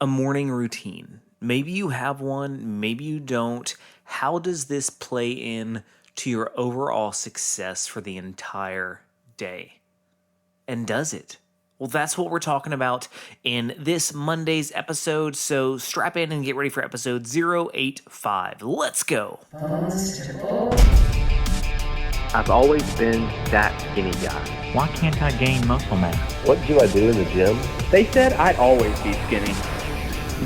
A morning routine. Maybe you have one, maybe you don't. How does this play in to your overall success for the entire day? And does it? Well, that's what we're talking about in this Monday's episode. So strap in and get ready for episode 085. Let's go. I've always been that skinny guy. Why can't I gain muscle mass? What do I do in the gym? They said I'd always be skinny.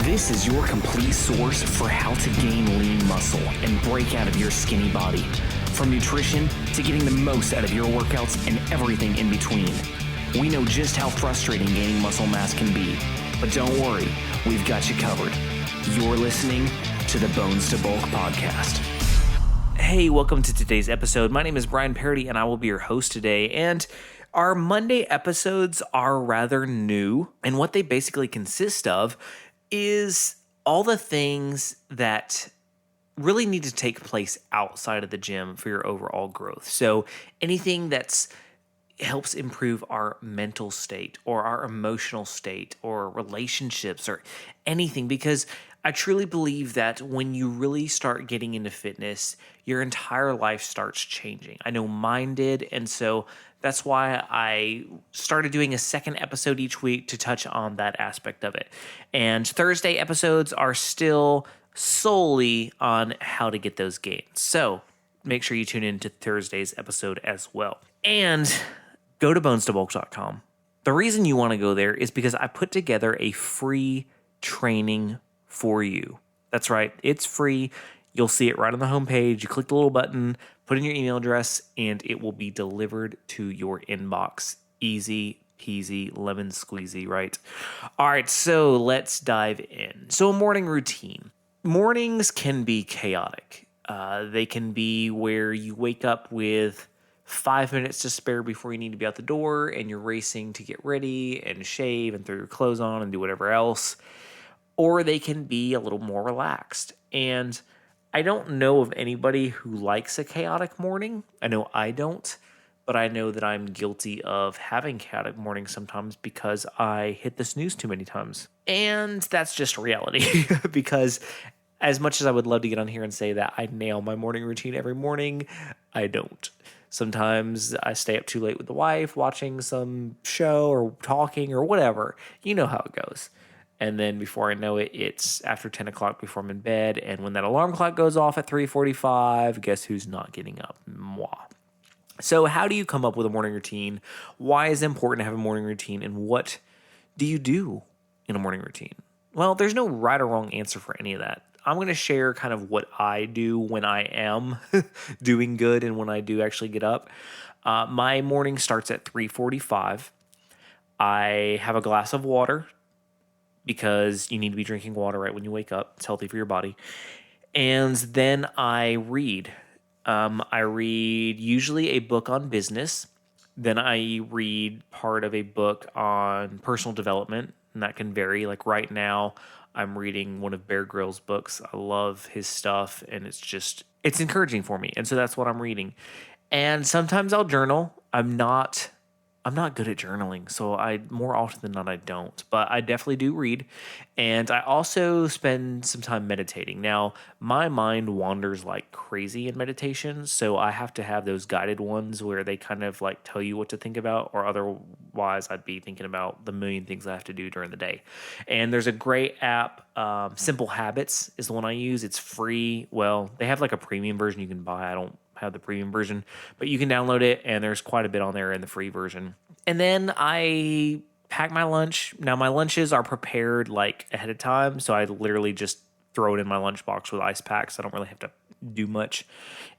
This is your complete source for how to gain lean muscle and break out of your skinny body. From nutrition to getting the most out of your workouts and everything in between. We know just how frustrating gaining muscle mass can be, but don't worry, we've got you covered. You're listening to the Bones to Bulk podcast. Hey, welcome to today's episode. My name is Brian Parody, and I will be your host today. And our Monday episodes are rather new, and what they basically consist of is all the things that really need to take place outside of the gym for your overall growth. So anything that's helps improve our mental state or our emotional state or relationships or anything, because I truly believe that when you really start getting into fitness, your entire life starts changing. I know mine did, and so that's why I started doing a second episode each week to touch on that aspect of it. And Thursday episodes are still solely on how to get those gains. So make sure you tune in to Thursday's episode as well. And go to bonestobulk.com. The reason you want to go there is because I put together a free training for you. That's right. It's free. You'll see it right on the homepage. You click the little button, put in your email address, and it will be delivered to your inbox. Easy peasy, lemon squeezy, right? All right, so let's dive in. So a morning routine. Mornings can be chaotic. They can be where you wake up with 5 minutes to spare before you need to be out the door, and you're racing to get ready and shave and throw your clothes on and do whatever else. Or they can be a little more relaxed. And I don't know of anybody who likes a chaotic morning. I know I don't, but I know that I'm guilty of having chaotic mornings sometimes because I hit the snooze too many times. And that's just reality because as much as I would love to get on here and say that I nail my morning routine every morning, I don't. Sometimes I stay up too late with the wife watching some show or talking or whatever. You know how it goes. And then before I know it, it's after 10 o'clock before I'm in bed. And when that alarm clock goes off at 3:45, guess who's not getting up? Moi. So how do you come up with a morning routine? Why is it important to have a morning routine? And what do you do in a morning routine? Well, there's no right or wrong answer for any of that. I'm going to share kind of what I do when I am doing good and when I do actually get up. My morning starts at 3:45. I have a glass of water because you need to be drinking water right when you wake up. It's healthy for your body. And then I read. I read usually a book on business. Then I read part of a book on personal development, and that can vary. Like right now, I'm reading one of Bear Grylls' books. I love his stuff, and it's encouraging for me. And so that's what I'm reading. And sometimes I'll journal. I'm not good at journaling, so more often than not I don't, but I definitely do read. And I also spend some time meditating. Now, my mind wanders like crazy in meditation, so I have to have those guided ones where they kind of like tell you what to think about, or otherwise I'd be thinking about the million things I have to do during the day. And there's a great app, Simple Habits is the one I use. It's free. Well, they have like a premium version you can buy. I don't have the premium version, but you can download it, and there's quite a bit on there in the free version. And then I pack my lunch. Now, my lunches are prepared like ahead of time, so I literally just throw it in my lunchbox with ice packs. I don't really have to do much.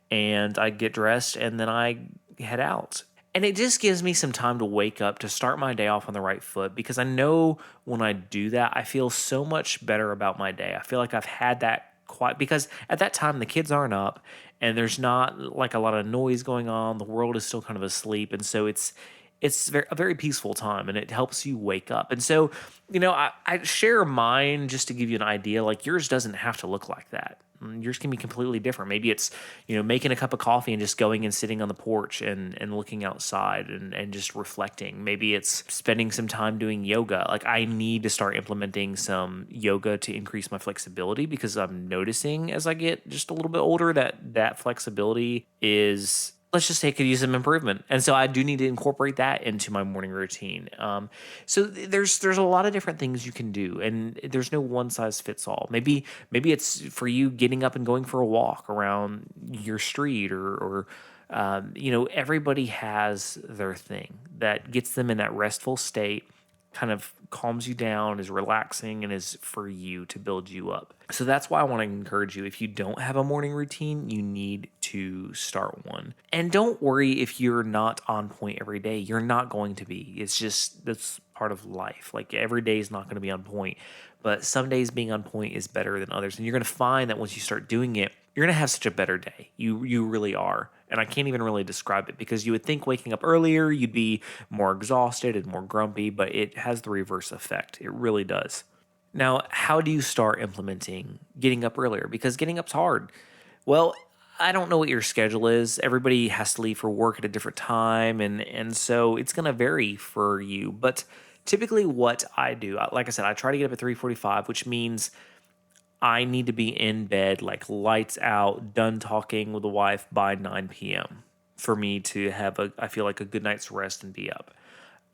And I get dressed, and then I head out. And it just gives me some time to wake up, to start my day off on the right foot, because I know when I do that, I feel so much better about my day. I feel like I've had that because at that time the kids aren't up and there's not like a lot of noise going on. The world is still kind of asleep, and so it's a very peaceful time, and it helps you wake up. And so, I share mine just to give you an idea. Like yours doesn't have to look like that. Yours can be completely different. Maybe it's, making a cup of coffee and just going and sitting on the porch and looking outside and just reflecting. Maybe it's spending some time doing yoga. Like, I need to start implementing some yoga to increase my flexibility, because I'm noticing as I get just a little bit older that flexibility is, let's just say, could use some improvement. And so I do need to incorporate that into my morning routine. So there's a lot of different things you can do, and there's no one size fits all. Maybe it's for you getting up and going for a walk around your street, or everybody has their thing that gets them in that restful state, kind of calms you down, is relaxing, and is for you to build you up. So that's why I want to encourage you. If you don't have a morning routine, you need to start one. And don't worry if you're not on point every day. You're not going to be. It's just, that's part of life. Like, every day is not going to be on point, but some days being on point is better than others. And you're going to find that once you start doing it, you're going to have such a better day. You really are. And I can't even really describe it, because you would think waking up earlier, you'd be more exhausted and more grumpy, but it has the reverse effect. It really does. Now, how do you start implementing getting up earlier? Because getting up's hard. Well, I don't know what your schedule is. Everybody has to leave for work at a different time, and so it's going to vary for you. But typically what I do, like I said, I try to get up at 3:45, which means I need to be in bed, like lights out, done talking with the wife by 9 p.m. for me to have I feel like a good night's rest and be up.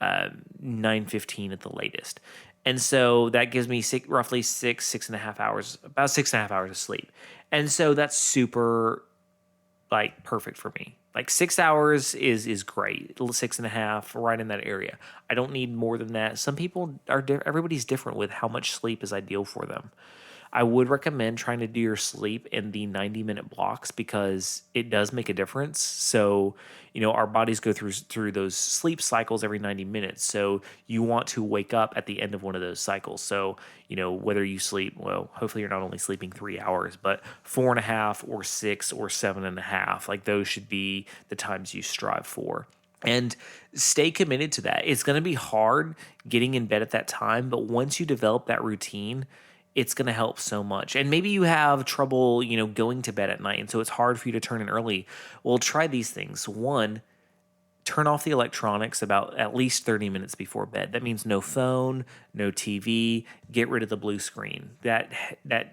9:15 at the latest. And so that gives me roughly 6.5 hours, about 6.5 hours of sleep. And so that's super, like, perfect for me. Like, 6 hours is great. 6.5, right in that area. I don't need more than that. Some people everybody's different with how much sleep is ideal for them. I would recommend trying to do your sleep in the 90-minute blocks, because it does make a difference. So, our bodies go through those sleep cycles every 90 minutes. So you want to wake up at the end of one of those cycles. So, whether you sleep, well, hopefully you're not only sleeping 3 hours, but 4.5 or 6 or 7.5. Like, those should be the times you strive for. And stay committed to that. It's going to be hard getting in bed at that time, but once you develop that routine, it's going to help so much. And maybe you have trouble, going to bed at night, and so it's hard for you to turn in early. Well, try these things. One, turn off the electronics about at least 30 minutes before bed. That means no phone, no TV, get rid of the blue screen. That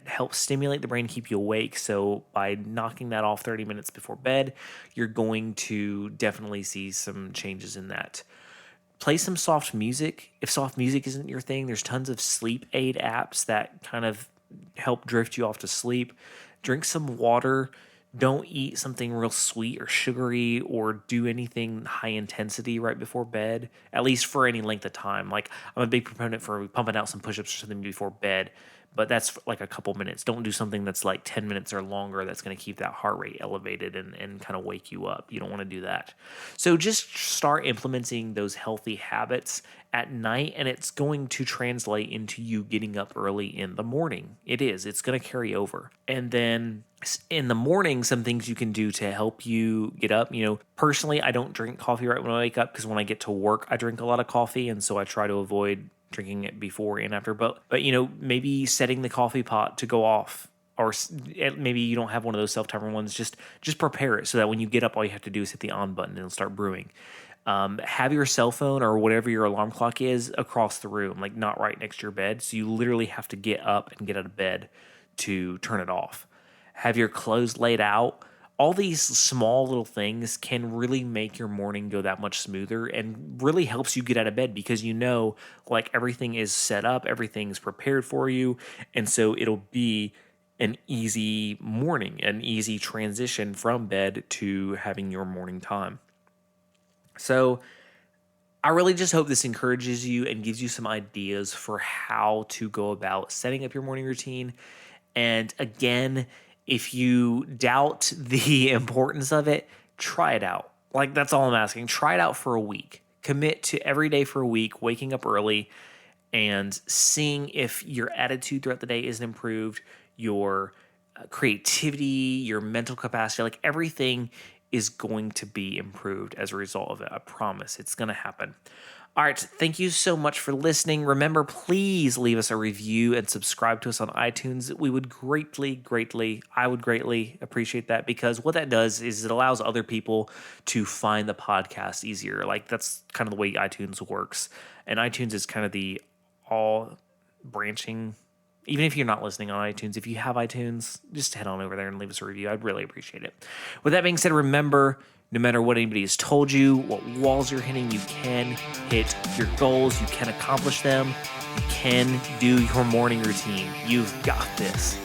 helps stimulate the brain, keep you awake. So by knocking that off 30 minutes before bed, you're going to definitely see some changes in that. Play some soft music. If soft music isn't your thing, there's tons of sleep aid apps that kind of help drift you off to sleep. Drink some water. Don't eat something real sweet or sugary, or do anything high intensity right before bed, at least for any length of time. Like, I'm a big proponent for pumping out some push-ups or something before bed, but that's like a couple minutes. Don't do something that's like 10 minutes or longer that's going to keep that heart rate elevated and kind of wake you up. You don't want to do that. So just start implementing those healthy habits at night, and it's going to translate into you getting up early in the morning. It's going to carry over. And then in the morning, some things you can do to help you get up. Personally, I don't drink coffee right when I wake up, because when I get to work, I drink a lot of coffee, and so I try to avoid drinking it before and after. But maybe setting the coffee pot to go off, or maybe you don't have one of those self-timer ones. Just prepare it so that when you get up, all you have to do is hit the on button and it'll start brewing. Have your cell phone or whatever your alarm clock is across the room, like not right next to your bed. So you literally have to get up and get out of bed to turn it off. Have your clothes laid out. All these small little things can really make your morning go that much smoother, and really helps you get out of bed, because like, everything is set up, everything's prepared for you, and so it'll be an easy morning, an easy transition from bed to having your morning time. So I really just hope this encourages you and gives you some ideas for how to go about setting up your morning routine. And again, if you doubt the importance of it, try it out. Like, that's all I'm asking. Try it out for a week. Commit to every day for a week, waking up early, and seeing if your attitude throughout the day is improved, your creativity, your mental capacity, like, everything is going to be improved as a result of it. I promise it's going to happen. All right, thank you so much for listening. Remember, please leave us a review and subscribe to us on iTunes. We would I would greatly appreciate that, because what that does is it allows other people to find the podcast easier. Like, that's kind of the way iTunes works. And iTunes is kind of the all branching. Even if you're not listening on iTunes, if you have iTunes, just head on over there and leave us a review. I'd really appreciate it. With that being said, remember, no matter what anybody has told you, what walls you're hitting, you can hit your goals. You can accomplish them. You can do your morning routine. You've got this.